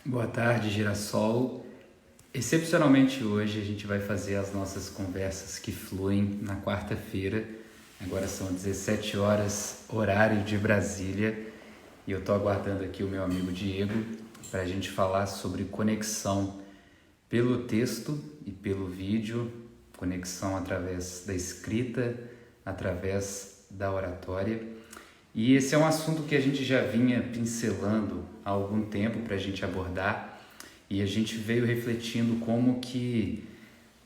Boa tarde, Girassol. Excepcionalmente hoje a gente vai fazer as nossas conversas que fluem na quarta-feira. Agora são 17 horas, horário de Brasília, e eu estou aguardando aqui o meu amigo Diego para a gente falar sobre conexão pelo texto e pelo vídeo, conexão através da escrita, através da oratória. E esse é um assunto que a gente já vinha pincelando há algum tempo para a gente abordar, e a gente veio refletindo como que,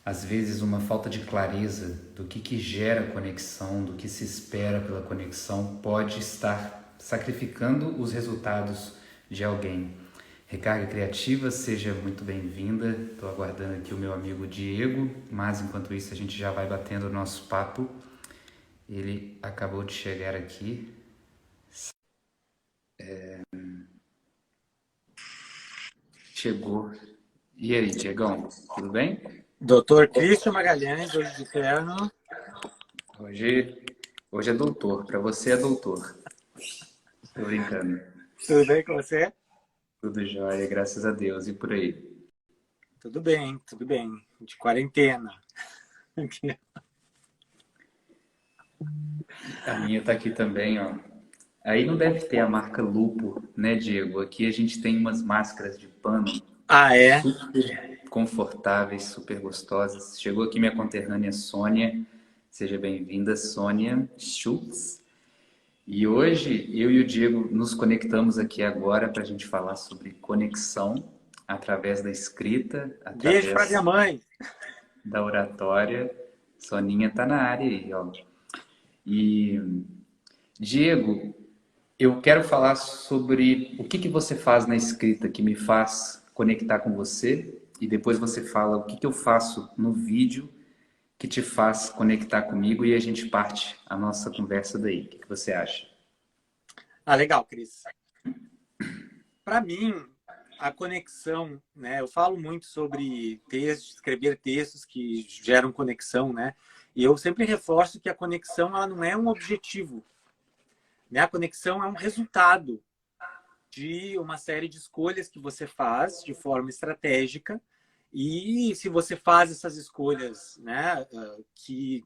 às vezes, uma falta de clareza do que gera conexão, do que se espera pela conexão, pode estar sacrificando os resultados de alguém. Recarga Criativa, seja muito bem-vinda. Estou aguardando aqui o meu amigo Diego, mas enquanto isso a gente já vai batendo o nosso papo. Ele acabou de chegar aqui. Chegou. E aí, Diegão, tudo bem? Doutor Christian Magalhães, hoje de terno. Hoje, hoje é doutor, para você é doutor. Tô brincando. Tudo bem com você? Tudo jóia, graças a Deus. E por aí? Tudo bem, tudo bem. De quarentena. A minha tá aqui também, ó. Aí não deve ter a marca Lupo, né, Diego? Aqui a gente tem umas máscaras de pano Ah, é? super confortáveis, super gostosas. Chegou aqui minha conterrânea Sônia. Seja bem-vinda, Sônia Schultz. E hoje eu e o Diego nos conectamos aqui agora para a gente falar sobre conexão através da escrita, Beijo para minha através mãe. da oratória. Soninha tá na área aí, ó. E Diego, eu quero falar sobre o que você faz na escrita que me faz conectar com você, e depois você fala o que eu faço no vídeo que te faz conectar comigo, e a gente parte a nossa conversa daí. O que você acha? Ah, legal, Cris. Para mim, a conexão, né? Eu falo muito sobre textos, escrever textos que geram conexão, né? E eu sempre reforço que a conexão ela não é um objetivo, né? A conexão é um resultado de uma série de escolhas que você faz de forma estratégica. E se você faz essas escolhas, né, que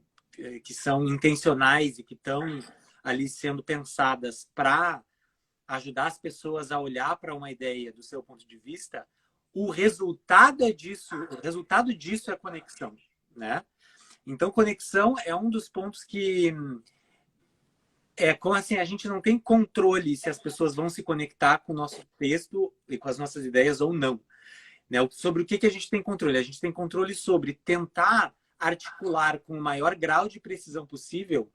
são intencionais e que estão ali sendo pensadas para ajudar as pessoas a olhar para uma ideia do seu ponto de vista, o resultado disso é a conexão, né? Então, conexão é um dos pontos que como assim, a gente não tem controle se as pessoas vão se conectar com o nosso texto e com as nossas ideias ou não. Né? Sobre o que a gente tem controle? A gente tem controle sobre tentar articular com o maior grau de precisão possível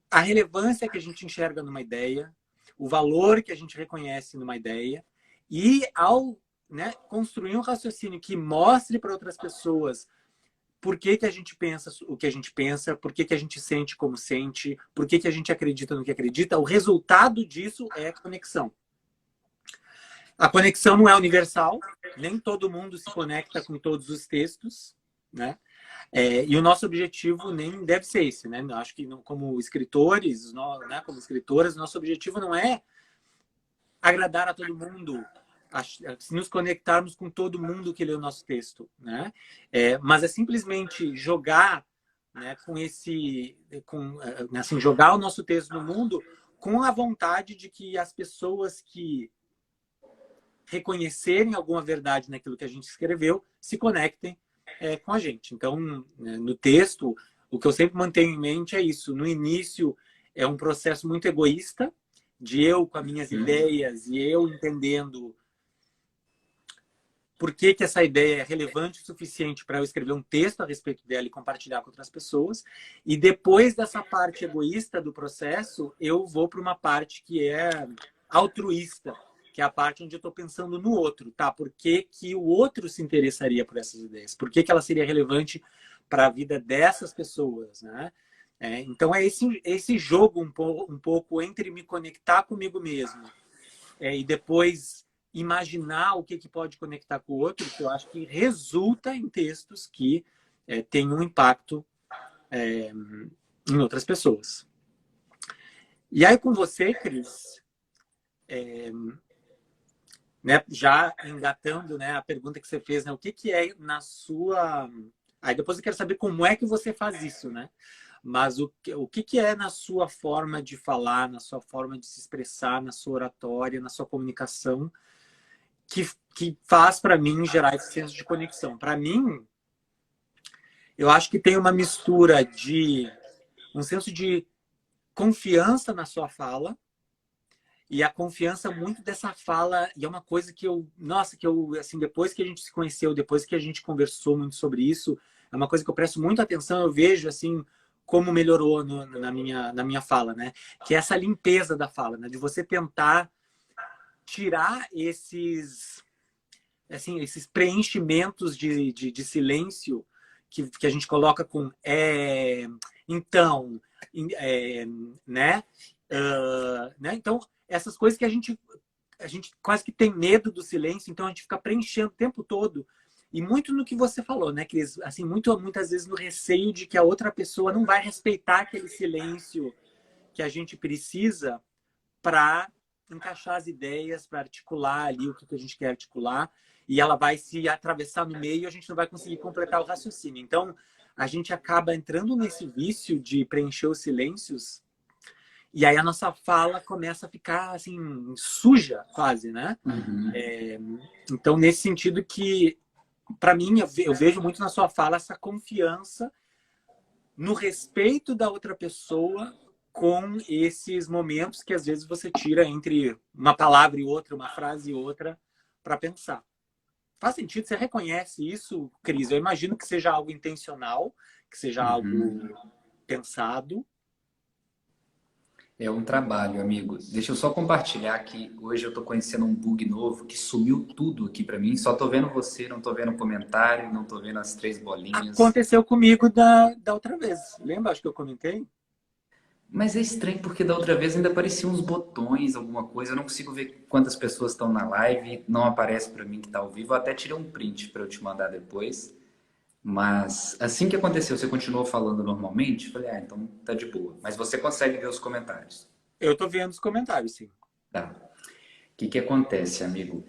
a relevância que a gente enxerga numa ideia, o valor que a gente reconhece numa ideia, e ao, né, construir um raciocínio que mostre para outras pessoas por que a gente pensa o que a gente pensa, por que a gente sente como sente, por que a gente acredita no que acredita, o resultado disso é conexão. A conexão não é universal, nem todo mundo se conecta com todos os textos, né? E o nosso objetivo nem deve ser esse, né? Acho que como escritores, né, como escritoras, nosso objetivo não é agradar a todo mundo, nos conectarmos com todo mundo que lê o nosso texto, né? Mas é simplesmente jogar, né, assim, jogar o nosso texto no mundo com a vontade de que as pessoas que reconhecerem alguma verdade naquilo que a gente escreveu se conectem com a gente. Então, no texto, o que eu sempre mantenho em mente é isso. No início, é um processo muito egoísta, de eu com as minhas ideias e eu entendendo por que essa ideia é relevante o suficiente para eu escrever um texto a respeito dela e compartilhar com outras pessoas. E depois dessa parte egoísta do processo, eu vou para uma parte que é altruísta, que é a parte onde eu estou pensando no outro, tá? Por que o outro se interessaria por essas ideias? Por que ela seria relevante para a vida dessas pessoas, né? Então é esse jogo um pouco entre me conectar comigo mesmo e depois imaginar o que pode conectar com o outro, que eu acho que resulta em textos que têm um impacto em outras pessoas. E aí com você, Cris, né, já engatando, né, a pergunta que você fez, né, o que que é na sua... Aí depois eu quero saber como é que você faz isso, né? Mas o que que é na sua forma de falar, na sua forma de se expressar, na sua oratória, na sua comunicação, que faz para mim gerar esse senso de conexão? Para mim, eu acho que tem uma mistura de um senso de confiança na sua fala, e a confiança muito dessa fala, e é uma coisa que eu, nossa, que eu, assim, depois que a gente se conheceu, depois que a gente conversou muito sobre isso, é uma coisa que eu presto muita atenção, eu vejo, assim, como melhorou na minha fala, né? Que é essa limpeza da fala, né? De você tentar tirar esses, assim, esses preenchimentos de silêncio que a gente coloca com então, é, né? Né? Então, essas coisas que a gente quase que tem medo do silêncio, então a gente fica preenchendo o tempo todo. E muito no que você falou, né, Cris? Assim, muitas vezes no receio de que a outra pessoa não vai respeitar aquele silêncio que a gente precisa para encaixar as ideias, para articular ali o que a gente quer articular, e ela vai se atravessar no meio e a gente não vai conseguir completar o raciocínio. Então, a gente acaba entrando nesse vício de preencher os silêncios, e aí a nossa fala começa a ficar assim suja, quase, né? Uhum. Então, nesse sentido que, para mim, eu vejo muito na sua fala essa confiança no respeito da outra pessoa com esses momentos que às vezes você tira entre uma palavra e outra, uma frase e outra, para pensar. Faz sentido? Você reconhece isso, Cris? Eu imagino que seja algo intencional, que seja algo Uhum. pensado. É um trabalho, amigo. Deixa eu só compartilhar que hoje eu tô conhecendo um bug novo que sumiu tudo aqui pra mim. Só tô vendo você, não tô vendo comentário, não tô vendo as três bolinhas. Aconteceu comigo da outra vez. Lembra? Acho que eu comentei. Mas é estranho porque da outra vez ainda apareciam uns botões, alguma coisa. Eu não consigo ver quantas pessoas estão na live, não aparece pra mim que tá ao vivo. Eu até tirei um print pra eu te mandar depois. Mas assim que aconteceu, você continuou falando normalmente? Eu falei, ah, então tá de boa. Mas você consegue ver os comentários. Eu tô vendo os comentários, sim. Tá. O que que acontece, amigo?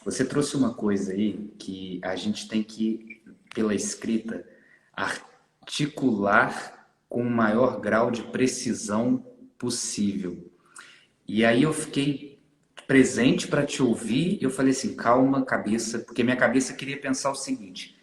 Você trouxe uma coisa aí que a gente tem que, pela escrita, articular com o maior grau de precisão possível. E aí eu fiquei presente para te ouvir e eu falei assim, calma, cabeça, porque minha cabeça queria pensar o seguinte: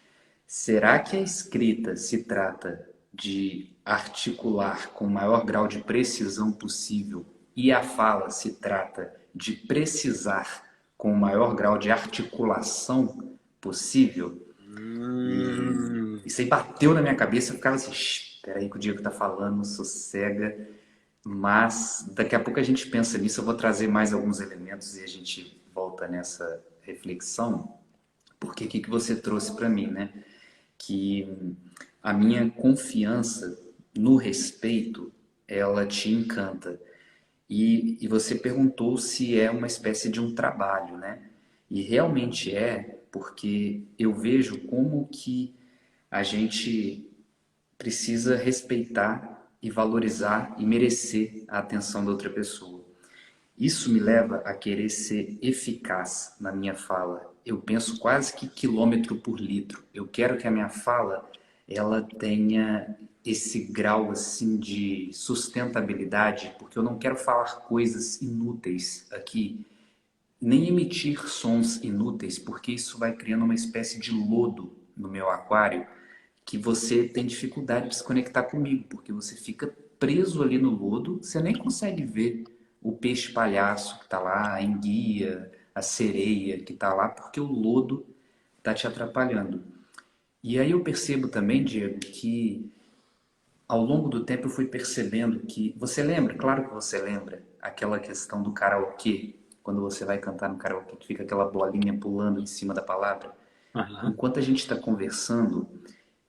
será que a escrita se trata de articular com o maior grau de precisão possível e a fala se trata de precisar com o maior grau de articulação possível? E Hum, isso aí bateu na minha cabeça, eu ficava assim, espera aí que o Diego tá falando, sossega. Mas daqui a pouco a gente pensa nisso, eu vou trazer mais alguns elementos e a gente volta nessa reflexão, porque o que que você trouxe para mim, né? Que a minha confiança no respeito, ela te encanta. E você perguntou se é uma espécie de um trabalho, né? E realmente é, porque eu vejo como que a gente precisa respeitar e valorizar e merecer a atenção da outra pessoa. Isso me leva a querer ser eficaz na minha fala. Eu penso quase que quilômetro por litro. Eu quero que a minha fala ela tenha esse grau assim de sustentabilidade, porque eu não quero falar coisas inúteis aqui, nem emitir sons inúteis, porque isso vai criando uma espécie de lodo no meu aquário que você tem dificuldade de se conectar comigo, porque você fica preso ali no lodo, você nem consegue ver o peixe palhaço que está lá, a enguia, a sereia que está lá, porque o lodo está te atrapalhando. E aí eu percebo também, Diego, que ao longo do tempo eu fui percebendo que você lembra, claro que você lembra, aquela questão do karaokê, quando você vai cantar no karaokê, que fica aquela bolinha pulando em cima da palavra. aham. Enquanto a gente está conversando,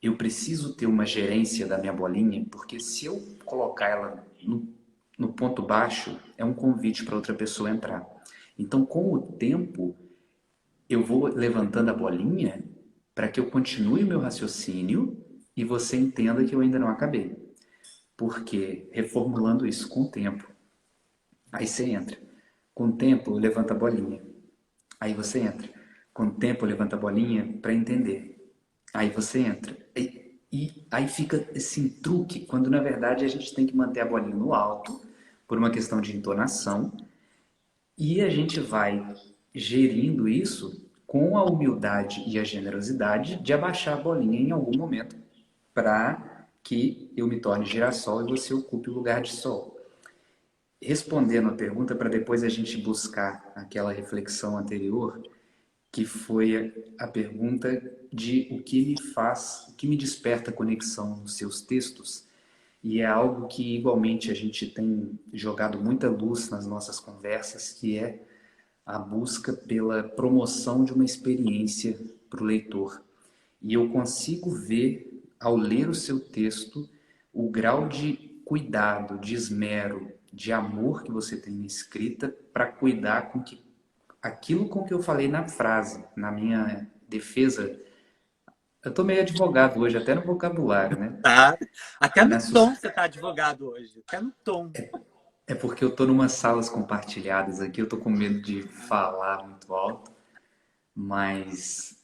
eu preciso ter uma gerência da minha bolinha, porque se eu colocar ela no ponto baixo, é um convite para outra pessoa entrar. Então, com o tempo, eu vou levantando a bolinha para que eu continue o meu raciocínio e você entenda que eu ainda não acabei. Porque, reformulando isso com o tempo, aí você entra. Com o tempo, levanta a bolinha. Aí você entra. Com o tempo, levanta a bolinha para entender. Aí você entra. E aí fica esse truque, quando na verdade a gente tem que manter a bolinha no alto, por uma questão de entonação, e a gente vai gerindo isso com a humildade e a generosidade de abaixar a bolinha em algum momento para que eu me torne girassol e você ocupe o lugar de sol. Respondendo a pergunta para depois a gente buscar aquela reflexão anterior, que foi a pergunta de o que me faz, o que me desperta conexão nos seus textos, e é algo que igualmente a gente tem jogado muita luz nas nossas conversas, que é a busca pela promoção de uma experiência para o leitor. E eu consigo ver, ao ler o seu texto, o grau de cuidado, de esmero, de amor que você tem na escrita para cuidar com que aquilo com que eu falei na frase, na minha defesa. Eu tô meio advogado hoje, até no vocabulário, né? Tá? Até no Na tom você tá advogado hoje. Até no tom. É porque eu tô numa salas compartilhadas aqui, eu tô com medo de falar muito alto, mas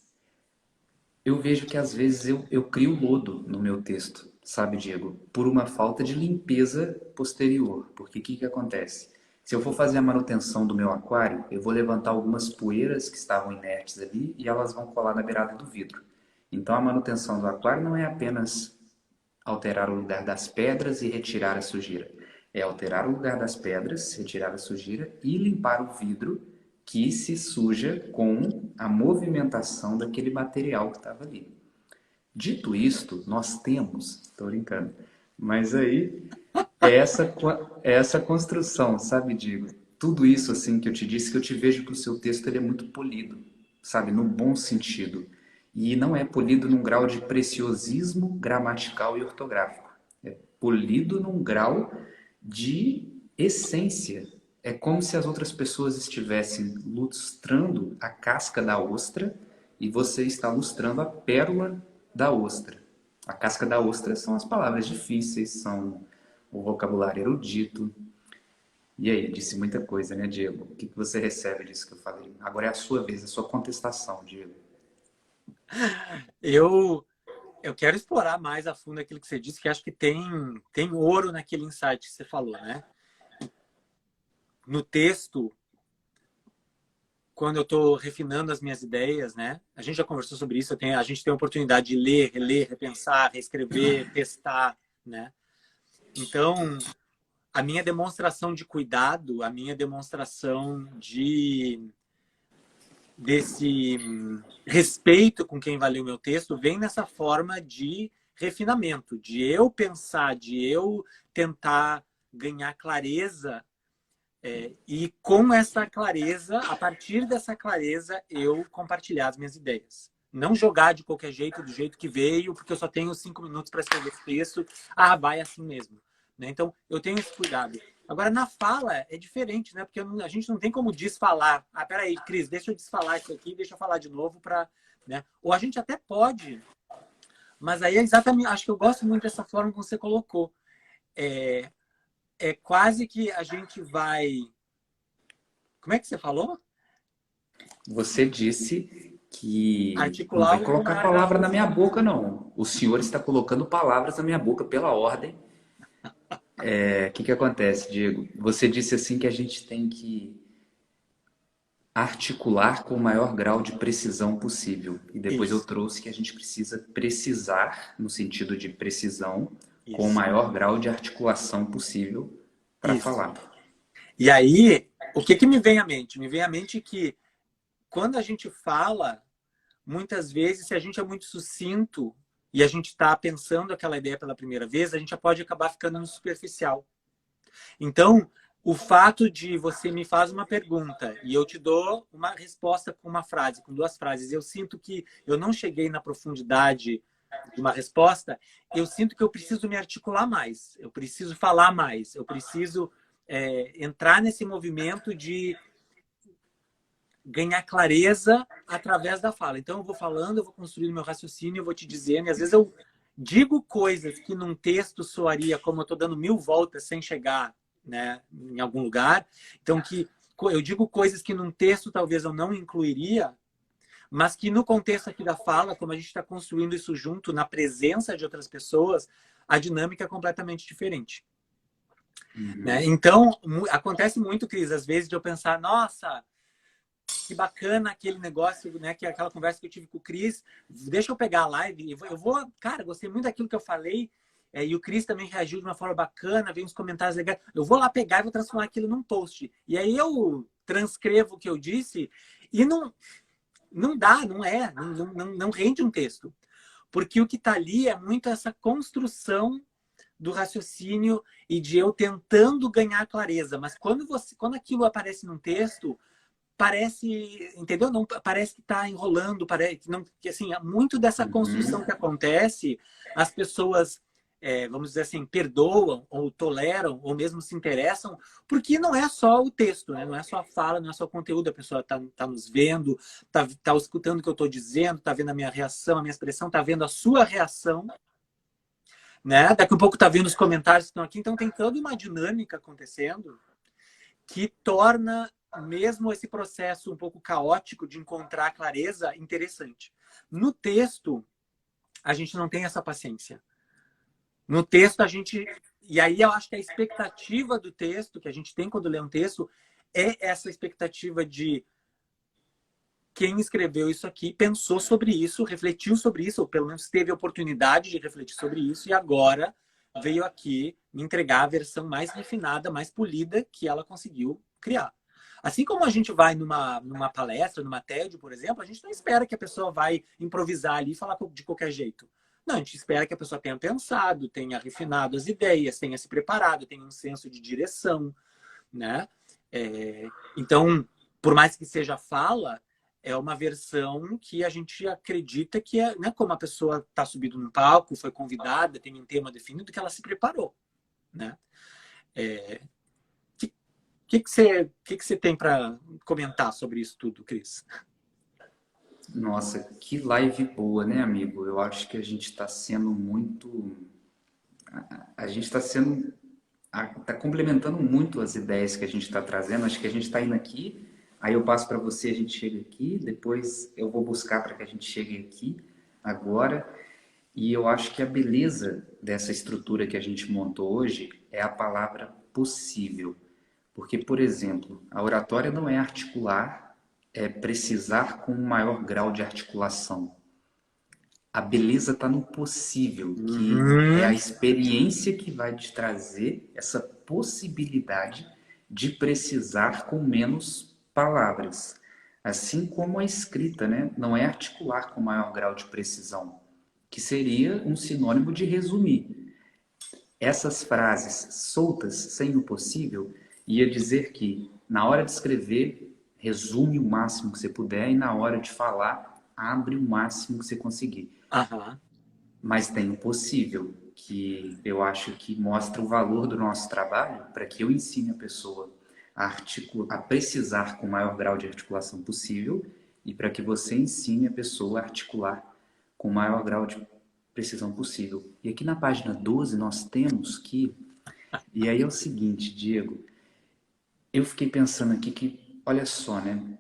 eu vejo que às vezes eu crio lodo no meu texto, sabe, Diego? Por uma falta de limpeza posterior. Porque o que acontece? Se eu for fazer a manutenção do meu aquário, eu vou levantar algumas poeiras que estavam inertes ali e elas vão colar na beirada do vidro. Então a manutenção do aquário não é apenas alterar o lugar das pedras e retirar a sujeira. É alterar o lugar das pedras, retirar a sujeira e limpar o vidro que se suja com a movimentação daquele material que estava ali. Dito isto, nós temos, estou brincando, mas aí é essa construção, sabe, Diego? Tudo isso assim que eu te disse, que eu te vejo que o seu texto ele é muito polido, sabe, no bom sentido. E não é polido num grau de preciosismo gramatical e ortográfico. É polido num grau de essência. É como se as outras pessoas estivessem lustrando a casca da ostra e você está lustrando a pérola da ostra. A casca da ostra são as palavras difíceis, são o vocabulário erudito. E aí, disse muita coisa, né, Diego? O que você recebe disso que eu falei? Agora é a sua vez, a sua contestação, Diego. Eu, eu quero explorar mais a fundo aquilo que você disse, que acho que tem ouro naquele insight que você falou, né? No texto, quando eu estou refinando as minhas ideias, né? A gente já conversou sobre isso, a gente tem a oportunidade de ler, reler, repensar, reescrever, testar, né? Então, a minha demonstração de cuidado, a minha demonstração desse respeito com quem vai ler o meu texto vem nessa forma de refinamento, de eu pensar, de eu tentar ganhar clareza e com essa clareza, a partir dessa clareza, eu compartilhar as minhas ideias. Não jogar de qualquer jeito, do jeito que veio, porque eu só tenho 5 minutos para escrever esse texto. Ah, vai assim mesmo. Né? Então, eu tenho esse cuidado. Agora, na fala, é diferente, né? Porque a gente não tem como desfalar. Ah, peraí, Cris, deixa eu desfalar isso aqui, deixa eu falar de novo para... Né? Ou a gente até pode, mas aí é exatamente... Acho que eu gosto muito dessa forma que você colocou. É quase que a gente vai... Como é que você falou? Você disse que não Articular vai colocar palavra na minha boca, não. O senhor está colocando palavras na minha boca pela ordem. O que acontece, Diego? Você disse assim que a gente tem que articular com o maior grau de precisão possível. E depois eu Isso, trouxe que a gente precisa precisar, no sentido de precisão, com o isso, maior grau de articulação possível para isso. falar. E aí, o que me vem à mente? Me vem à mente que quando a gente fala, muitas vezes, se a gente é muito sucinto e a gente está pensando aquela ideia pela primeira vez, a gente já pode acabar ficando no superficial. Então, o fato de você me faz uma pergunta e eu te dou uma resposta com uma frase, com 2 frases, eu sinto que eu não cheguei na profundidade de uma resposta, eu sinto que eu preciso me articular mais, eu preciso falar mais, eu preciso entrar nesse movimento de ganhar clareza através da fala. Então, eu vou falando, eu vou construindo meu raciocínio, eu vou te dizendo, e às vezes eu digo coisas que num texto soaria como eu estou dando 1000 voltas sem chegar, né, em algum lugar. Então, que eu digo coisas que num texto talvez eu não incluiria, mas que no contexto aqui da fala, como a gente está construindo isso junto, na presença de outras pessoas, a dinâmica é completamente diferente. Né? Então, acontece muito, Cris, às vezes de eu pensar, nossa, que bacana aquele negócio, né? Que é aquela conversa que eu tive com o Cris, deixa eu pegar a live, eu vou, cara, gostei muito daquilo que eu falei, e o Cris também reagiu de uma forma bacana, veio uns comentários legais, eu vou lá pegar e vou transformar aquilo num post. E aí eu transcrevo o que eu disse e não dá, não rende um texto. Porque o que está ali é muito essa construção do raciocínio e de eu tentando ganhar clareza. Mas quando aquilo aparece num texto, parece, entendeu? Não parece que está enrolando, parece que não, que assim, muito dessa construção que acontece, as pessoas, vamos dizer assim, perdoam ou toleram ou mesmo se interessam, porque não é só o texto, né? Não é só a fala, não é só o conteúdo, a pessoa tá nos vendo, tá escutando o que eu estou dizendo, tá vendo a minha reação, a minha expressão, tá vendo a sua reação, né? Daqui a pouco tá vendo os comentários que estão aqui, então tem toda uma dinâmica acontecendo que torna mesmo esse processo um pouco caótico de encontrar clareza interessante. No texto, a gente não tem essa paciência. No texto, a gente... E aí eu acho que a expectativa do texto, que a gente tem quando lê um texto, é essa expectativa de quem escreveu isso aqui pensou sobre isso, refletiu sobre isso, ou pelo menos teve a oportunidade de refletir sobre isso, e agora veio aqui me entregar a versão mais refinada, mais polida que ela conseguiu criar. Assim como a gente vai numa palestra, numa TED, por exemplo, a gente não espera que a pessoa vai improvisar ali e falar de qualquer jeito. Não, a gente espera que a pessoa tenha pensado, tenha refinado as ideias, tenha se preparado, tenha um senso de direção, né? Então, por mais que seja fala, é uma versão que a gente acredita que é, né, como a pessoa está subindo num palco, foi convidada, tem um tema definido, que ela se preparou, né? Que você tem para comentar sobre isso tudo, Cris? Nossa, que live boa, né, amigo? Eu acho que a gente está sendo muito. A gente está sendo. Está complementando muito as ideias que a gente está trazendo. Acho que a gente está indo aqui, aí eu passo para você, a gente chega aqui, depois eu vou buscar para que a gente chegue aqui agora. E eu acho que a beleza dessa estrutura que a gente montou hoje é a palavra possível. Porque, por exemplo, a oratória não é articular, é precisar com um maior grau de articulação. A beleza está no possível, que é a experiência que vai te trazer essa possibilidade de precisar com menos palavras. Assim como a escrita, né? Não é articular com maior grau de precisão, que seria um sinônimo de resumir. Essas frases soltas, sem o possível, ia dizer que na hora de escrever, resume o máximo que você puder e na hora de falar, abre o máximo que você conseguir. Aham. Mas tem o possível, que eu acho que mostra o valor do nosso trabalho para que eu ensine a pessoa a precisar com o maior grau de articulação possível e para que você ensine a pessoa a articular com o maior grau de precisão possível. E aqui na página 12 nós temos que... E aí é o seguinte, Diego, eu fiquei pensando aqui que, olha só, né?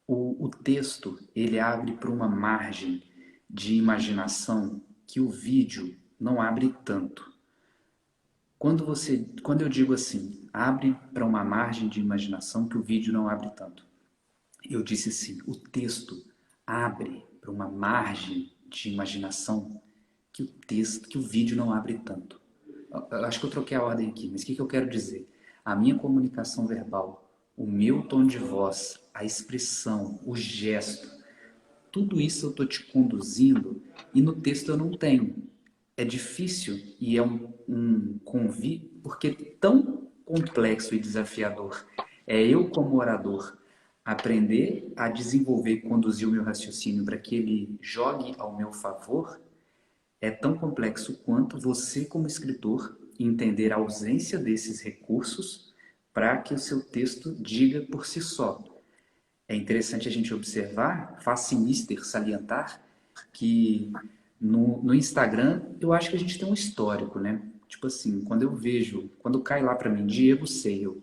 O texto, ele abre para uma margem de imaginação que o vídeo não abre tanto. Quando eu digo assim, abre para uma margem de imaginação que o vídeo não abre tanto. Eu disse assim, o texto abre para uma margem de imaginação que o vídeo não abre tanto. Eu acho que eu troquei a ordem aqui, mas o que eu quero dizer? A minha comunicação verbal, o meu tom de voz, a expressão, o gesto, tudo isso eu estou te conduzindo e no texto eu não tenho. É difícil e é um convite, porque é tão complexo e desafiador é eu, como orador, aprender a desenvolver e conduzir o meu raciocínio para que ele jogue ao meu favor, é tão complexo quanto você, como escritor, entender a ausência desses recursos para que o seu texto diga por si só. É interessante a gente observar, faz Mister salientar, que no Instagram eu acho que a gente tem um histórico, né? Tipo assim, quando eu vejo, quando cai lá para mim, Diego Seio,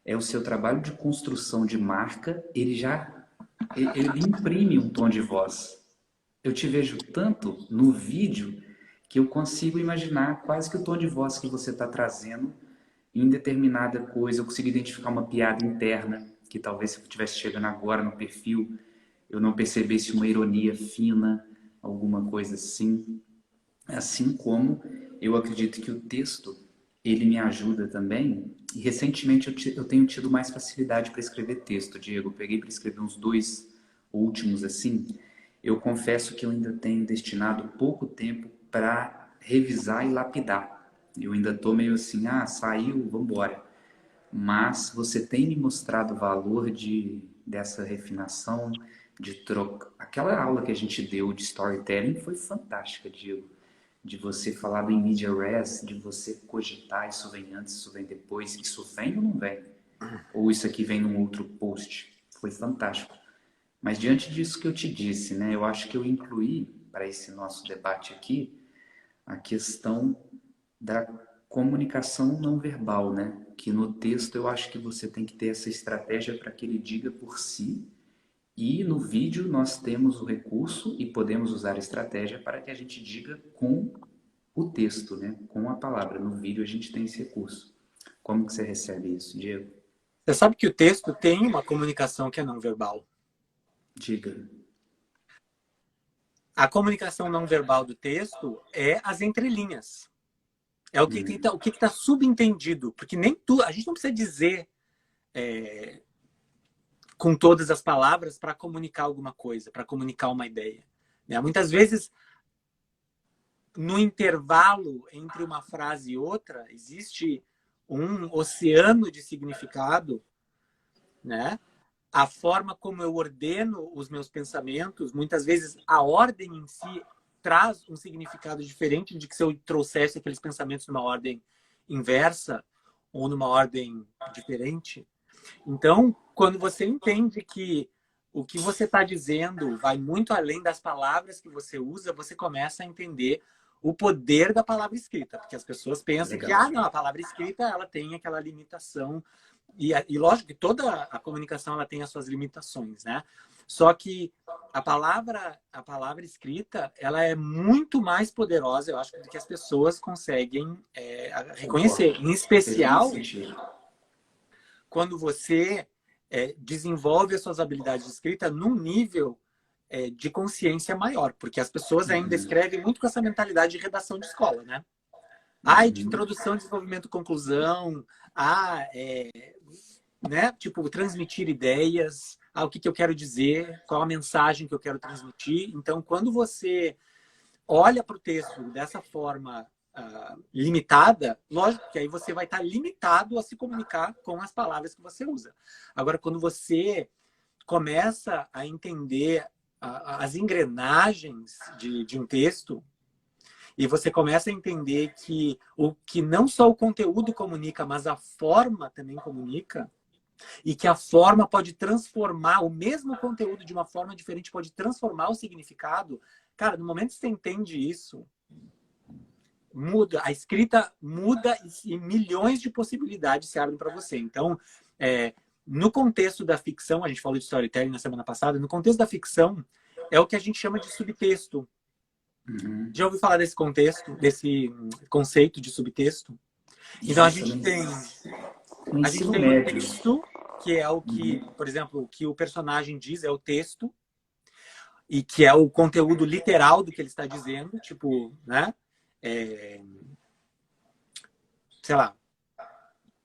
é o seu trabalho de construção de marca, ele imprime um tom de voz. Eu te vejo tanto no vídeo que eu consigo imaginar quase que o tom de voz que você está trazendo em determinada coisa. Eu consigo identificar uma piada interna que talvez se eu estivesse chegando agora no perfil eu não percebesse uma ironia fina, alguma coisa assim. Assim como eu acredito que o texto ele me ajuda também. E recentemente eu tenho tido mais facilidade para escrever texto, Diego. Eu peguei para escrever uns 2 últimos assim. Eu confesso que eu ainda tenho destinado pouco tempo para revisar e lapidar. Eu ainda estou meio assim, saiu, vamos embora. Mas você tem me mostrado o valor dessa refinação, de troca. Aquela aula que a gente deu de storytelling foi fantástica, Diego. De você falar do in media res, de você cogitar isso vem antes, isso vem depois, isso vem ou não vem? Ou isso aqui vem num outro post. Foi fantástico. Mas diante disso que eu te disse, né, eu acho que eu incluí para esse nosso debate aqui a questão da comunicação não verbal, né? Que no texto eu acho que você tem que ter essa estratégia para que ele diga por si, e no vídeo nós temos o recurso e podemos usar a estratégia para que a gente diga com o texto, né? Com a palavra. No vídeo a gente tem esse recurso. Como que você recebe isso, Diego? Você sabe que o texto tem uma comunicação que é não verbal. Diga. A comunicação não verbal do texto é as entrelinhas. É o que está subentendido. Porque nem tudo. A gente não precisa dizer com todas as palavras para comunicar alguma coisa, para comunicar uma ideia. Né? Muitas vezes, no intervalo entre uma frase e outra, existe um oceano de significado, né? A forma como eu ordeno os meus pensamentos, muitas vezes a ordem em si traz um significado diferente de que se eu trouxesse aqueles pensamentos numa ordem inversa ou numa ordem diferente. Então, quando você entende que o que você está dizendo vai muito além das palavras que você usa, você começa a entender o poder da palavra escrita. Porque as pessoas pensam que não, a palavra escrita ela tem aquela limitação. E lógico que toda a comunicação ela tem as suas limitações, né? Só que a palavra escrita ela é muito mais poderosa, eu acho, do que as pessoas conseguem reconhecer. Em especial, quando você desenvolve as suas habilidades de escrita num nível de consciência maior, porque as pessoas ainda escrevem muito com essa mentalidade de redação de escola, né? De introdução, desenvolvimento, conclusão, né? Tipo, transmitir ideias, o que eu quero dizer, qual a mensagem que eu quero transmitir. Então, quando você olha para o texto dessa forma limitada, lógico que aí você vai estar limitado a se comunicar com as palavras que você usa. Agora, quando você começa a entender as engrenagens de um texto, e você começa a entender que não só o conteúdo comunica, mas a forma também comunica, e que a forma pode transformar, o mesmo conteúdo de uma forma diferente pode transformar o significado. Cara, no momento que você entende isso, muda, a escrita muda e milhões de possibilidades se abrem para você. Então, no contexto da ficção, a gente falou de storytelling na semana passada, no contexto da ficção, é o que a gente chama de subtexto. Já ouviu falar desse contexto, desse conceito de subtexto? Então, a gente tem o texto, que é o que, por exemplo, o que o personagem diz é o texto, e que é o conteúdo literal do que ele está dizendo, tipo, né? Sei lá,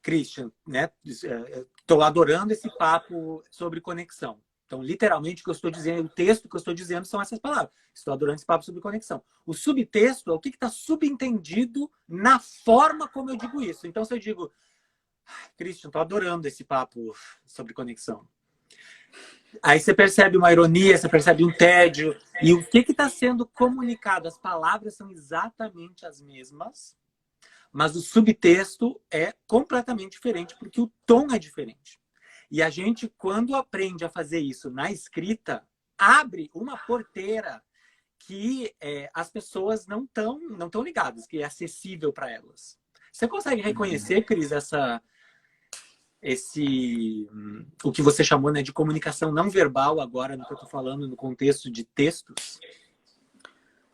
Christian, né? Estou adorando esse papo sobre conexão. Então, literalmente, o que eu estou dizendo, o texto que eu estou dizendo são essas palavras. Estou adorando esse papo sobre conexão. O subtexto é o que está subentendido na forma como eu digo isso. Então, se eu digo, Christian, estou adorando esse papo sobre conexão. Aí você percebe uma ironia, você percebe um tédio. E o que está sendo comunicado? As palavras são exatamente as mesmas, mas o subtexto é completamente diferente, porque o tom é diferente. E a gente, quando aprende a fazer isso na escrita, abre uma porteira que as pessoas não tão ligadas, que é acessível para elas. Você consegue reconhecer, Cris, o que você chamou, né, de comunicação não verbal agora, no que eu estou falando, no contexto de textos?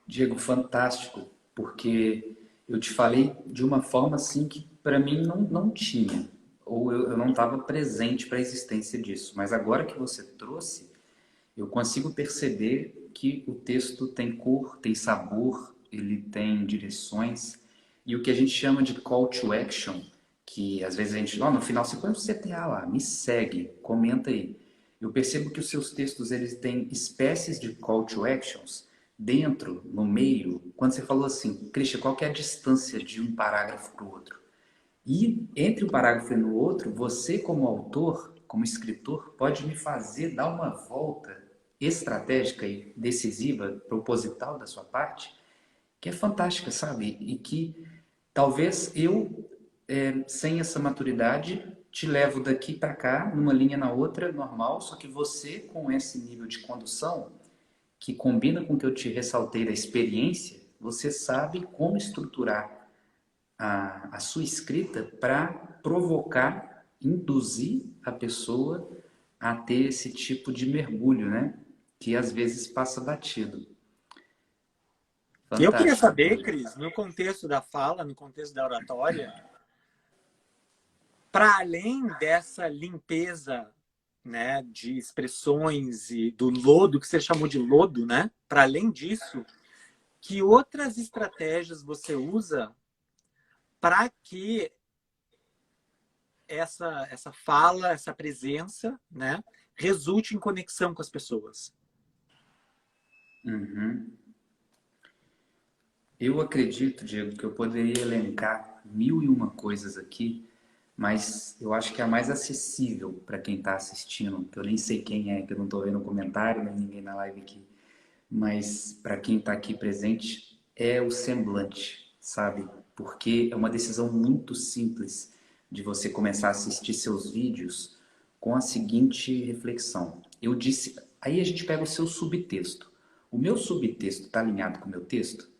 Diego, fantástico, porque eu te falei de uma forma assim que para mim não tinha, ou eu não estava presente para a existência disso. Mas agora que você trouxe, eu consigo perceber que o texto tem cor, tem sabor, ele tem direções, e o que a gente chama de call to action, que às vezes a gente, no final você põe o CTA lá, me segue, comenta aí. Eu percebo que os seus textos eles têm espécies de call to actions dentro, no meio. Quando você falou assim, Christian, qual que é a distância de um parágrafo para o outro? E entre um parágrafo e no outro, você como autor, como escritor, pode me fazer dar uma volta estratégica e decisiva, proposital da sua parte, que é fantástica, sabe? E que talvez eu, sem essa maturidade, te levo daqui para cá, numa linha na outra, normal, só que você, com esse nível de condução, que combina com o que eu te ressaltei da experiência, você sabe como estruturar a sua escrita para provocar, induzir a pessoa a ter esse tipo de mergulho, né? Que às vezes passa batido. E eu queria Fantástico, saber, Diego. Cris, no contexto da fala, no contexto da oratória, para além dessa limpeza, né, de expressões e do lodo, que você chamou de lodo, né? Para além disso, que outras estratégias você usa para que essa fala, essa presença, né, resulte em conexão com as pessoas? Uhum. Eu acredito, Diego, que eu poderia elencar mil e uma coisas aqui, mas eu acho que a mais acessível para quem está assistindo, que eu nem sei quem é, que eu não estou vendo o comentário, nem ninguém na live aqui, mas para quem está aqui presente, é o semblante, sabe? Porque é uma decisão muito simples de você começar a assistir seus vídeos com a seguinte reflexão. Eu disse, aí a gente pega o seu subtexto. O meu subtexto está alinhado com o meu texto?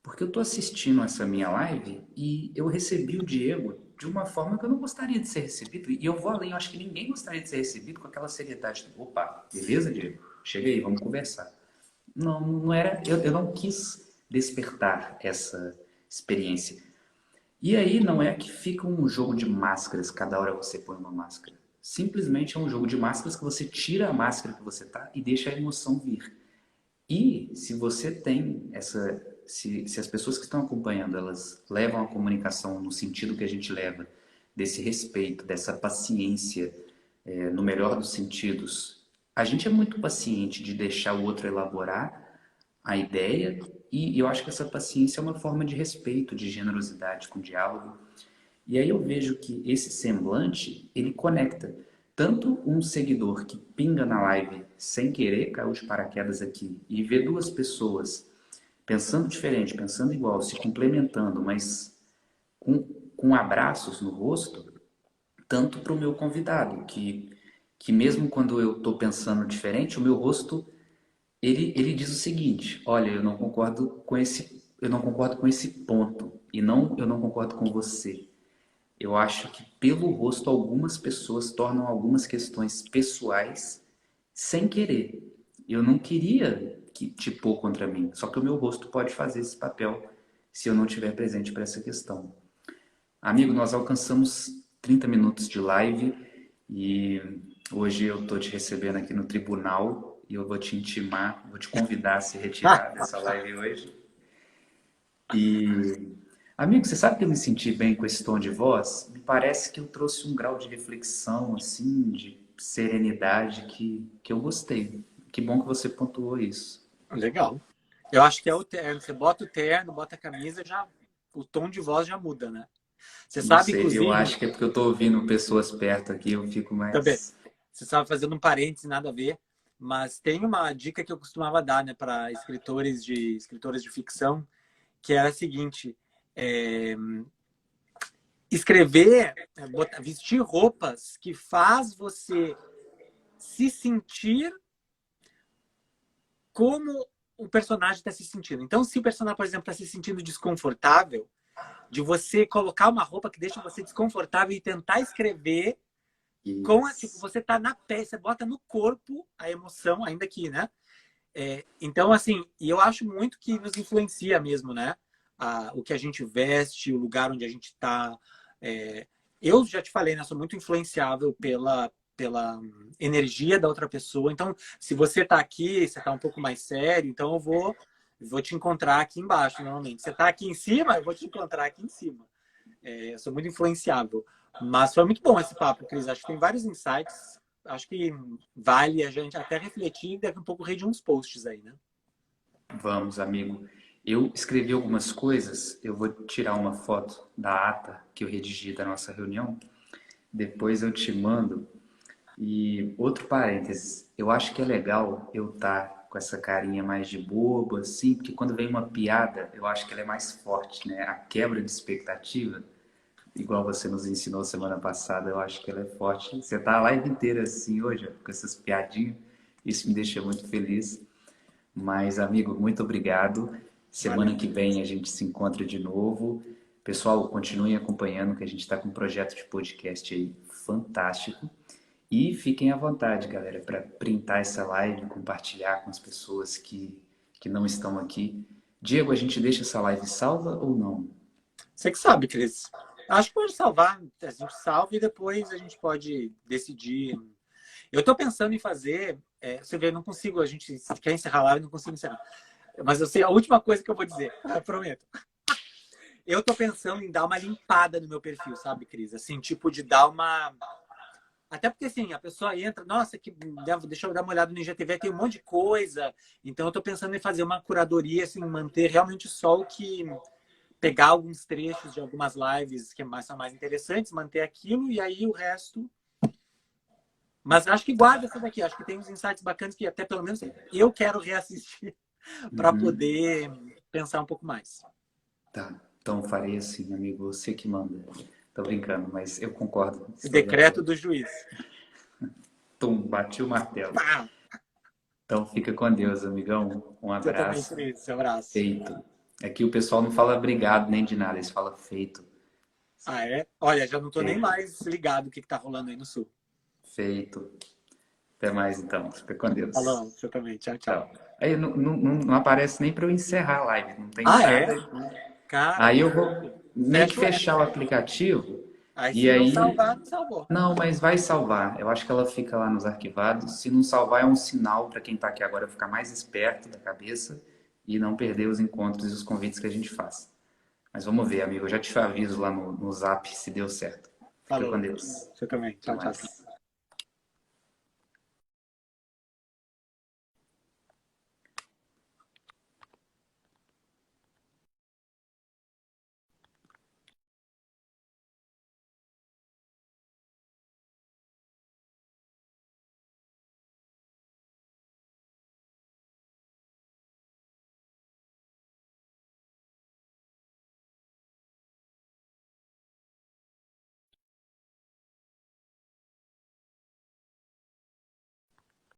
Porque eu estou assistindo essa minha live e eu recebi o Diego de uma forma que eu não gostaria de ser recebido. E eu vou além, eu acho que ninguém gostaria de ser recebido com aquela seriedade. Opa, beleza, Diego? Chega aí, vamos conversar. Não era, eu não quis despertar essa experiência. E aí não é que fica um jogo de máscaras, cada hora você põe uma máscara. Simplesmente é um jogo de máscaras que você tira a máscara que você tá e deixa a emoção vir. E se você tem essa, se as pessoas que estão acompanhando, elas levam a comunicação no sentido que a gente leva, desse respeito, dessa paciência, no melhor dos sentidos, a gente é muito paciente de deixar o outro elaborar a ideia e eu acho que essa paciência é uma forma de respeito, de generosidade com o diálogo. E aí eu vejo que esse semblante, ele conecta tanto um seguidor que pinga na live sem querer, caiu de paraquedas aqui, e vê duas pessoas pensando diferente, pensando igual, se complementando, mas com, com abraços no rosto, tanto para o meu convidado, que mesmo quando eu estou pensando diferente, o meu rosto, ele diz o seguinte, olha, eu não concordo com esse ponto, e não, eu não concordo com você. Eu acho que pelo rosto algumas pessoas tornam algumas questões pessoais sem querer. Eu não queria que te pôr contra mim, só que o meu rosto pode fazer esse papel se eu não estiver presente para essa questão. Amigo, nós alcançamos 30 minutos de live e hoje eu estou te recebendo aqui no tribunal e eu vou te intimar, vou te convidar a se retirar dessa live hoje. E amigo, você sabe que eu me senti bem com esse tom de voz? Me parece que eu trouxe um grau de reflexão, assim, de serenidade que eu gostei. Que bom que você pontuou isso. Legal. Eu acho que é o terno. Você bota o terno, bota a camisa, já o tom de voz já muda, né? Você Não sabe, sei, eu inclusive, acho que é porque eu estou ouvindo pessoas perto aqui, eu fico também, mais. você sabe, fazendo um parênteses, nada a ver, mas tem uma dica que eu costumava dar, né, para escritoras de ficção, que era a seguinte: é, escrever, vestir roupas que faz você se sentir como o personagem está se sentindo. Então, se o personagem, por exemplo, está se sentindo desconfortável, de você colocar uma roupa que deixa você desconfortável e tentar escrever tipo, você tá na pele, você bota no corpo a emoção, ainda aqui, né? Então, assim, e eu acho muito que nos influencia mesmo, né? O que a gente veste, o lugar onde a gente tá. Eu já te falei, né? Sou muito influenciável pela energia da outra pessoa. Então, se você tá aqui, você tá um pouco mais sério, então eu vou te encontrar aqui embaixo, normalmente. Você tá aqui em cima, eu vou te encontrar aqui em cima. Eu sou muito influenciável. Mas foi muito bom esse papo, Cris. Acho que tem vários insights. Acho que vale a gente até refletir e daqui a pouco redigir uns posts aí, né? Vamos, amigo. Eu escrevi algumas coisas, eu vou tirar uma foto da ata que eu redigi da nossa reunião, depois eu te mando. E outro parênteses, eu acho que é legal eu estar com essa carinha mais de bobo, assim, porque quando vem uma piada, eu acho que ela é mais forte, né? A quebra de expectativa, igual você nos ensinou semana passada, eu acho que ela é forte. Você tá a live inteira assim hoje, ó, com essas piadinhas, isso me deixa muito feliz. Mas, amigo, muito obrigado. Semana Valeu. que vem a gente se encontra de novo. Pessoal, continuem acompanhando que a gente está com um projeto de podcast aí fantástico. E fiquem à vontade, galera, para printar essa live, compartilhar com as pessoas que não estão aqui. Diego, a gente deixa essa live salva ou não? Você que sabe, Cris. Acho que pode salvar. A gente salva e depois a gente pode decidir. Eu tô pensando em fazer. Você vê, eu não consigo, a gente quer encerrar a live, não consigo encerrar. Mas eu sei a última coisa que eu vou dizer, eu prometo. Eu tô pensando em dar uma limpada no meu perfil, sabe, Cris? Assim, tipo de dar uma. Até porque, assim, a pessoa entra, nossa, deixa eu dar uma olhada no IGTV, tem um monte de coisa. Então, eu tô pensando em fazer uma curadoria, assim, manter realmente só o que. Pegar alguns trechos de algumas lives que são mais interessantes, manter aquilo e aí o resto. Mas acho que guarda essa daqui. Acho que tem uns insights bacanas que até pelo menos eu quero reassistir para Uhum. poder pensar um pouco mais. Tá, então farei assim, amigo, você que manda. Tô brincando, mas eu concordo, O estou de decreto acordo. do juiz. Tum, bati o martelo. Pá! Então fica com Deus, amigão. Um Você também, abraço. Cris. Um abraço. Feito. Aqui o pessoal não fala obrigado nem de nada, eles falam feito. Ah, é? Olha, já não tô nem Feito. mais ligado o que tá rolando aí no sul. Feito. Até mais então. Fica com Deus. Falou, você também. Tchau, tchau. Tchau. Aí não aparece nem para eu encerrar a live, não tem Ah, é? nada. Cara, Aí eu vou meio que fecha o app. fechar o aplicativo Aí e se não aí. salvar, não salvou. Não, mas vai salvar. Eu acho que ela fica lá nos arquivados. Se não salvar, é um sinal para quem está aqui agora ficar mais esperto da cabeça e não perder os encontros e os convites que a gente faz. Mas vamos ver, amigo. Eu já te aviso lá no Zap se deu certo. Fica com Falou. Deus. Você também. Até Tchau, tchau. mais.